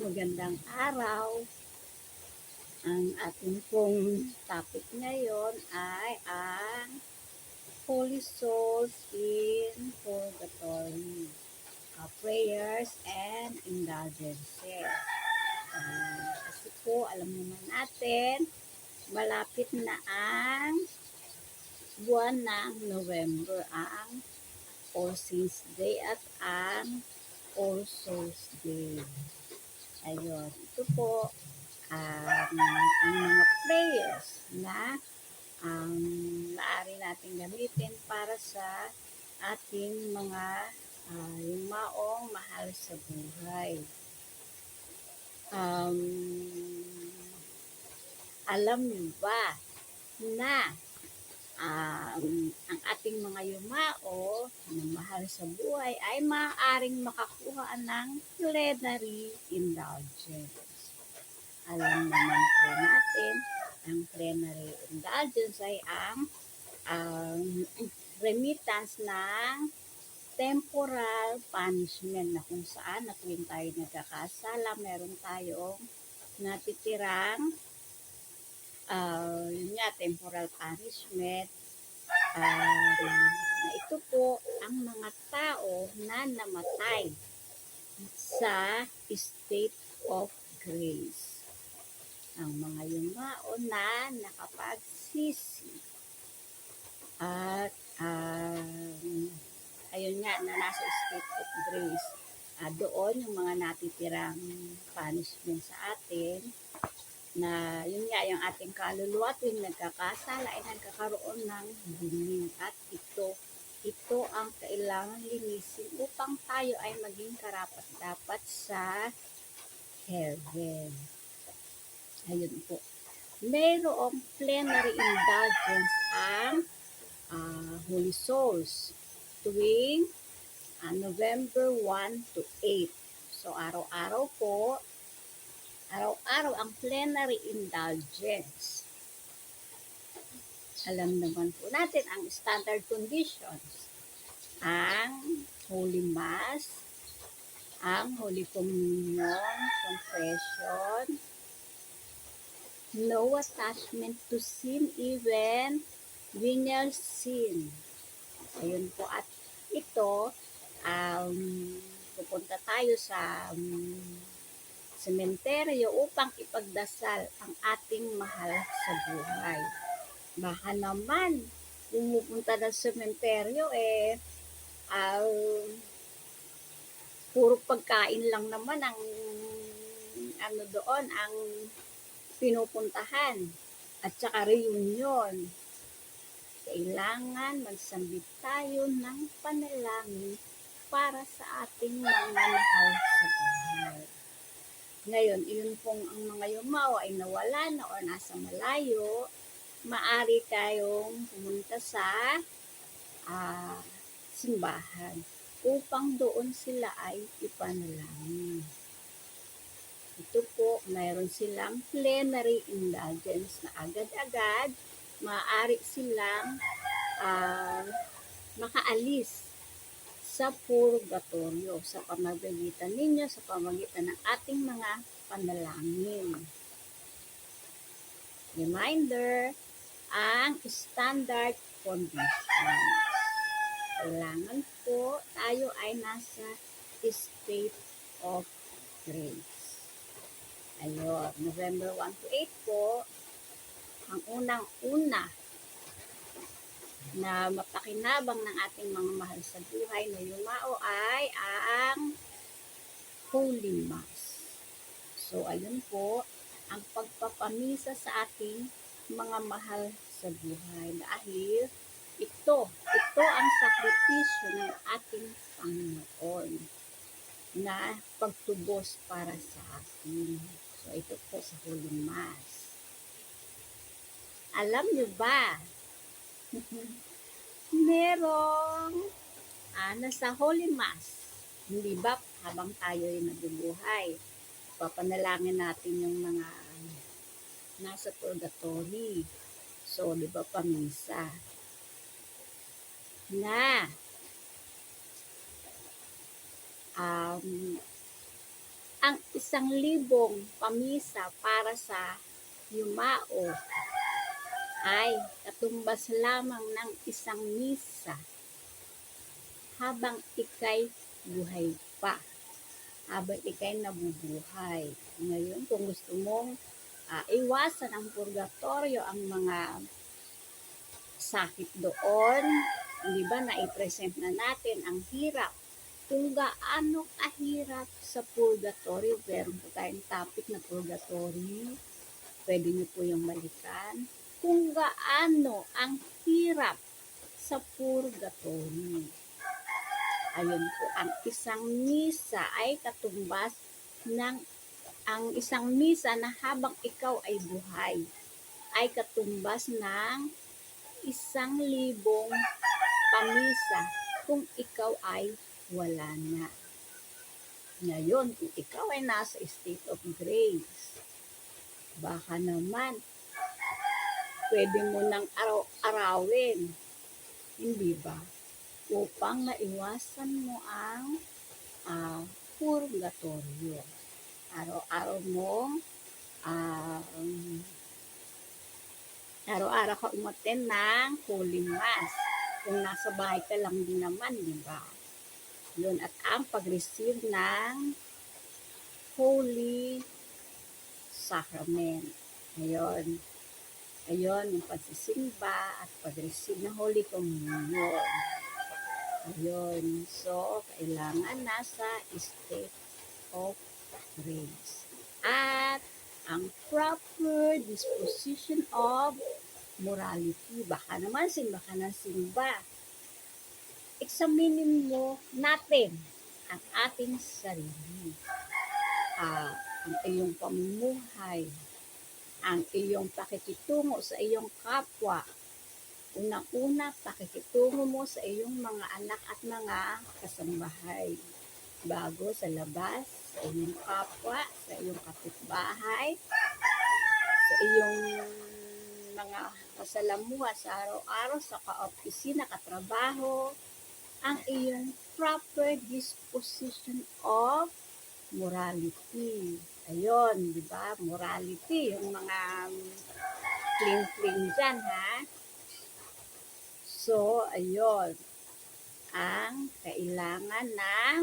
magandang araw. Ang ating pong topic ngayon ay ang Holy Souls in Purgatory, prayers and indulgences. Kasi po, alam naman natin, malapit na ang buwan ng November, ang All Saints Day at ang All Souls Day. Ayun, ito po ang mga prayers na maaari natin gamitin para sa ating mga yumaong mahal sa buhay. Alam niyo ba na ang ating mga yumao na mahal sa buhay ay maaaring makakuha ng plenary indulgence. Alam naman po natin, ang plenary indulgence ay ang remittance ng temporal punishment na kung saan na tuwing tayo nagkakasala, meron tayong natitirang temporal punishment na ito po ang mga tao na namatay sa state of grace. Ang mga yumao na nakapagsisi at ayun nga na nasa state of grace, doon yung mga natitirang punishment sa atin na yun nga yung ating kaluluwa tuwing nagkakasala ay nagkakaroon ng dumi at ito ang kailangan linisin upang tayo ay maging karapat-dapat sa heaven. Ayun po. Mayroong plenary indulgence ang Holy Souls tuwing November 1 to 8. So, araw-araw ang plenary indulgence. Alam naman po natin ang standard conditions. Ang Holy Mass, ang Holy Communion, Confession, no attachment to sin, even venial sin. Ayun po, at ito, pupunta tayo sa sementeryo upang ipagdasal ang ating mahal sa buhay. Baka naman, pumupunta ng sementeryo, puro pagkain lang naman ang doon, ang pinupuntahan. At saka reunion. Kailangan magsambit tayo ng panalangin para sa ating mga mahal sa buhay. Ngayon, iyon pong ang mga yumao ay nawala na o nasa malayo, maaari tayong pumunta sa simbahan upang doon sila ay ipanalangin. Ito po, mayroon silang plenary indulgence na agad-agad, maaari silang makaalis sa purgatorio sa pamamagitan ninyo, sa pamamagitan ng ating mga panalangin. Reminder, ang standard conditions. Kailangan po tayo ay nasa state of grace. Ayun, November 1 to 8 po, ang unang-una na mapakinabang ng ating mga mahal sa buhay na yumao ay ang Holy Mass. So, ayun po, ang pagpapamisa sa ating mga mahal sa buhay dahil ito ang sakripisyo ng ating Panginoon na pagtubos para sa atin. So, ito po sa Holy Mass. Alam niyo ba, merong nasa Holy Mass, hindi ba habang tayo ay nabubuhay, papanalangin natin yung mga nasa purgatory. So, di ba pamisa na ang 1,000 pamisa para sa yumao ay katumbas lamang ng isang misa habang ika'y buhay pa, habang ika'y nabubuhay. Ngayon, kung gusto mong iwasan ang purgatorio, ang mga sakit doon, di ba, na-present na natin ang hirap. Kung gaano kahirap sa purgatorio, meron po tayong topic na purgatorio. Pwede niyo po yung balikan. Kung gaano ang hirap sa purgatorio. Ayun po, ang isang misa ay katumbas ng ang isang misa na habang ikaw ay buhay ay katumbas ng 1,000 pamisa kung ikaw ay wala na. Ngayon, kung ikaw ay nasa state of grace, baka naman pwede mo nang araw-arawin, hindi ba? Upang maiwasan mo ang purgatorio. Araw-araw mong araw-araw ka umattend ng Holy Mass. Kung nasa bahay ka lang din naman, di ba? Yun, at ang pag-receive ng Holy Sacrament. Ayun, yung pagsisimba at pag-receive ng Holy Communion. Ayun, so, kailangan nasa state of grace. At ang proper disposition of morality. Baka naman simba ka ng simba. Examinin mo natin ang ating sarili. Ang iyong pamumuhay, ang iyong pakikitungo sa iyong kapwa. Unang-una, pakikitungo mo sa iyong mga anak at mga kasambahay. Bago sa labas, sa iyong kapwa, sa iyong kapitbahay, sa iyong mga kasalamuha sa araw-araw, sa kaopisina, katrabaho, ang iyong proper disposition of morality. Ayun, di ba? Morality, yung mga fling-fling dyan, ha? So, ayun, ang kailangan na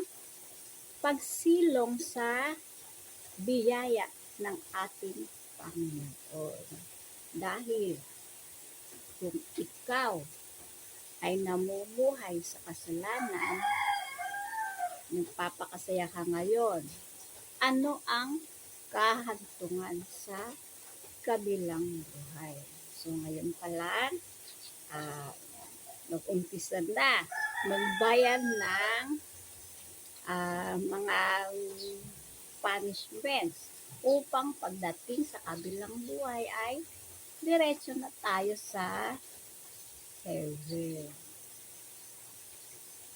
pagsilong sa biyaya ng ating Panginoon. Dahil kung ikaw ay namumuhay sa kasalanan, nagpapakasaya ka ngayon, ano ang kahantungan sa kabilang buhay? So ngayon pa lang, nag-umpisa na magbayad ng mga punishments upang pagdating sa kabilang buhay ay diretso na tayo sa heaven.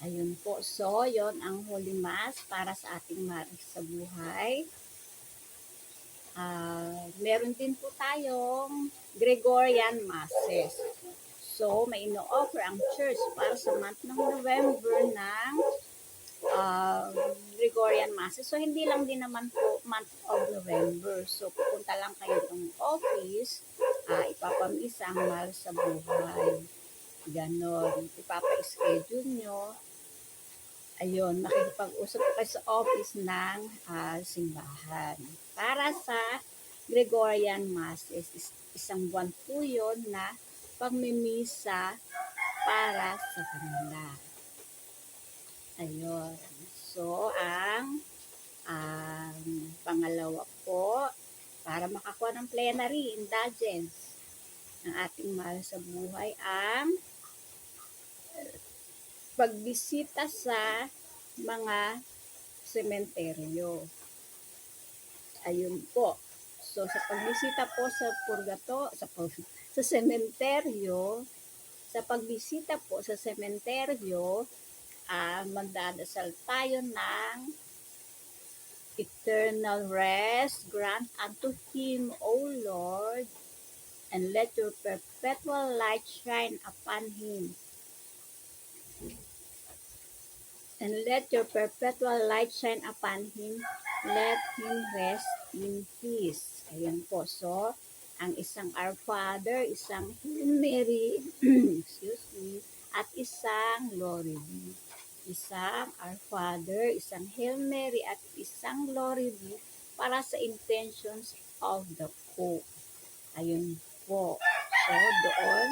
Ayun po. So, yon ang Holy Mass para sa ating maris sa buhay. Meron din po tayong Gregorian Masses. So, may ino-offer ang church para sa month ng November ng Gregorian Masses. So, hindi lang din naman po month of November. So, pupunta lang kayo ng office, ipapamisa ang mahal sa buhay. Ganon. Ipapa-schedule nyo. Ayun, makikipag-usap kayo sa office ng simbahan. Para sa Gregorian Masses, isang buwan po yun na pagmimisa para sa kanila. Ayun. So, ang pangalawa po, para makakuha ng plenary indulgence ng ating mahal sa buhay, ang pagbisita sa mga sementeryo. Ayun po. So, sa pagbisita po sa sa sementeryo, sa pagbisita po sa sementeryo, magdadasal tayo ng eternal rest grant unto him, O Lord, and let your perpetual light shine upon him. And let your perpetual light shine upon him. Let him rest in peace. Ayan po. So, ang isang Our Father, isang Hail Mary, excuse me, at isang Glory be. Isang Our Father, isang Hail Mary, at isang Glory be para sa intentions of the Pope. Ayun po. So, doon,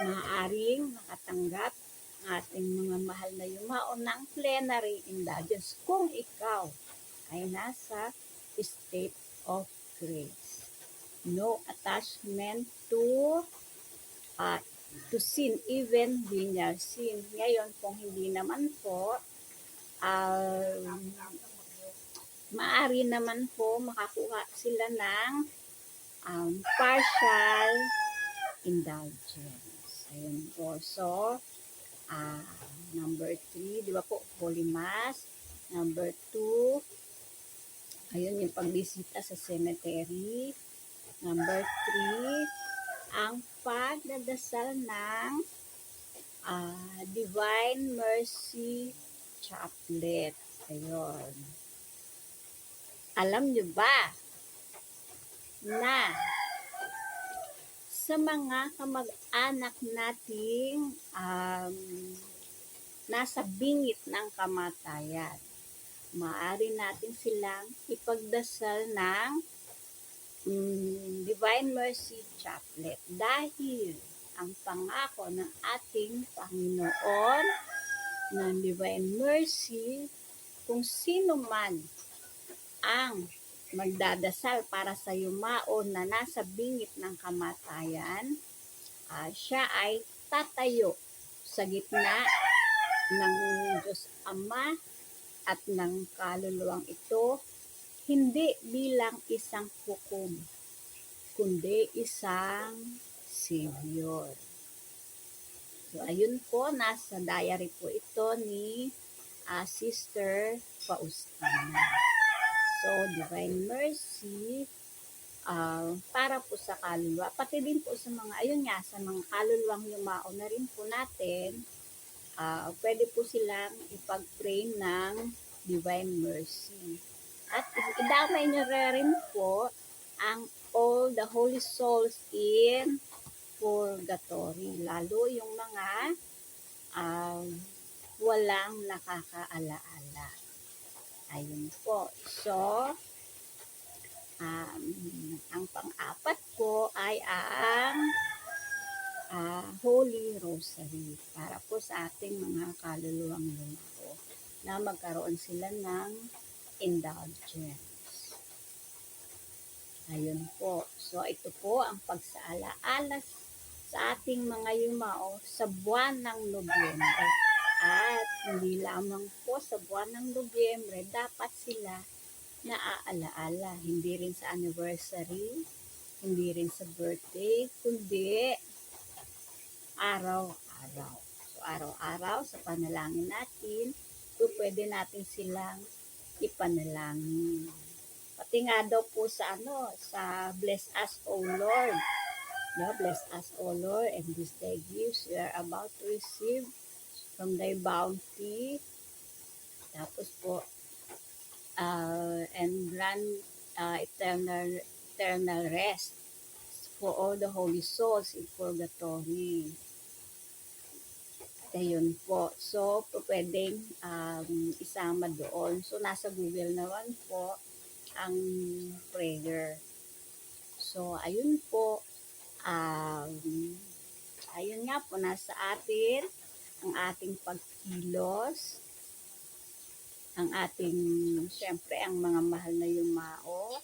maaaring makatanggap ang ating mga mahal na yumao ng plenary indulgence kung ikaw ay nasa state of grace. No attachment uh, to sin, even venial sin. Ngayon, kung hindi naman po, maaari naman po makakuha sila ng partial indulgence. Ayun po. So, number 3, di ba po, Holy Mass. Number 2, ayun yung pagbisita sa cemetery. Number 3, ang pagdadasal ng Divine Mercy Chaplet. Ayun. Alam nyo ba na sa mga kamag-anak nating nasa bingit ng kamatayan, maaari natin silang ipagdasal ng Divine Mercy Chaplet dahil ang pangako ng ating Panginoon ng Divine Mercy, kung sino man ang magdadasal para sa yumao na nasa bingit ng kamatayan, siya ay tatayo sa gitna ng Diyos Ama at ng kaluluwang ito, hindi bilang isang hukom, kundi isang Savior. So, ayun po, nasa diary po ito ni Sister Faustina. So, Divine Mercy, para po sa kaluluwa. Pati din po sa mga, ayun nga, sa mga kaluluwang yumao na rin po natin, pwede po silang ipag-pray ng Divine Mercy. At idamay nyo rin po ang all the holy souls in purgatory. Lalo yung mga walang nakakaalaala. Ayun po. So, ang pang-apat po ay ang Holy Rosary para po sa ating mga kaluluwang yumao na magkaroon sila ng indulgence. Ayun po. So, ito po ang pagsaala-ala sa ating mga yumao sa buwan ng Nobyembre. At hindi lamang po sa buwan ng Nobyembre, dapat sila naaalaala. Hindi rin sa anniversary, hindi rin sa birthday, kundi araw-araw. So, araw-araw sa panalangin natin, so pwede natin silang ipanalangin. Pati nga daw po sa sa Bless Us, O Lord. Bless us, O Lord, and this day gifts we are about to receive from thy bounty. Tapos po, and grant eternal rest for all the holy souls in purgatory. Ayun po. So, pwedeng isama doon. So, nasa Google naman po ang prayer. So, ayun po. Ayun nga po, nasa atin ang ating pagkilos, ang ating, syempre, ang mga mahal na yumao,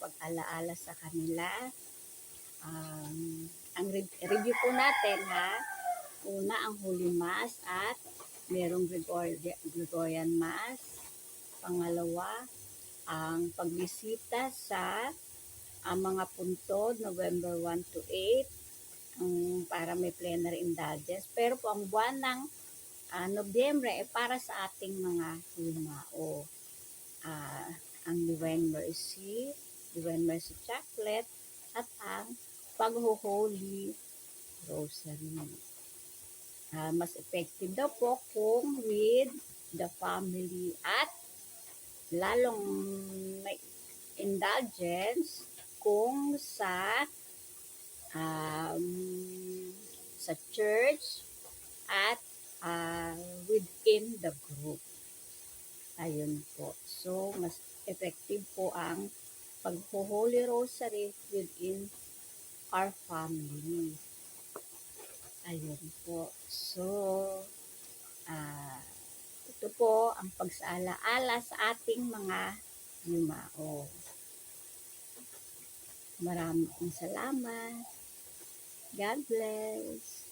pag-alaala sa kanila. Ang review po natin, ha? Una, ang Holy Mass at merong Gregorian Mass. Pangalawa, ang pagbisita sa mga puntod, November 1 to 8, para may plenary indulgence. Pero po ang buwan ng Nobyembre ay para sa ating mga yumao. Ang Divine Mercy Chaplet, at ang Pag-Holy Rosary. Mas effective daw po kung with the family at lalong may indulgence kung um, sa church at within the group. Ayun po. So, mas effective po ang pag-Holy Rosary within our family. Ayun po. So, ito po ang pagsaala-ala sa ating mga yumao. Maraming salamat. God bless.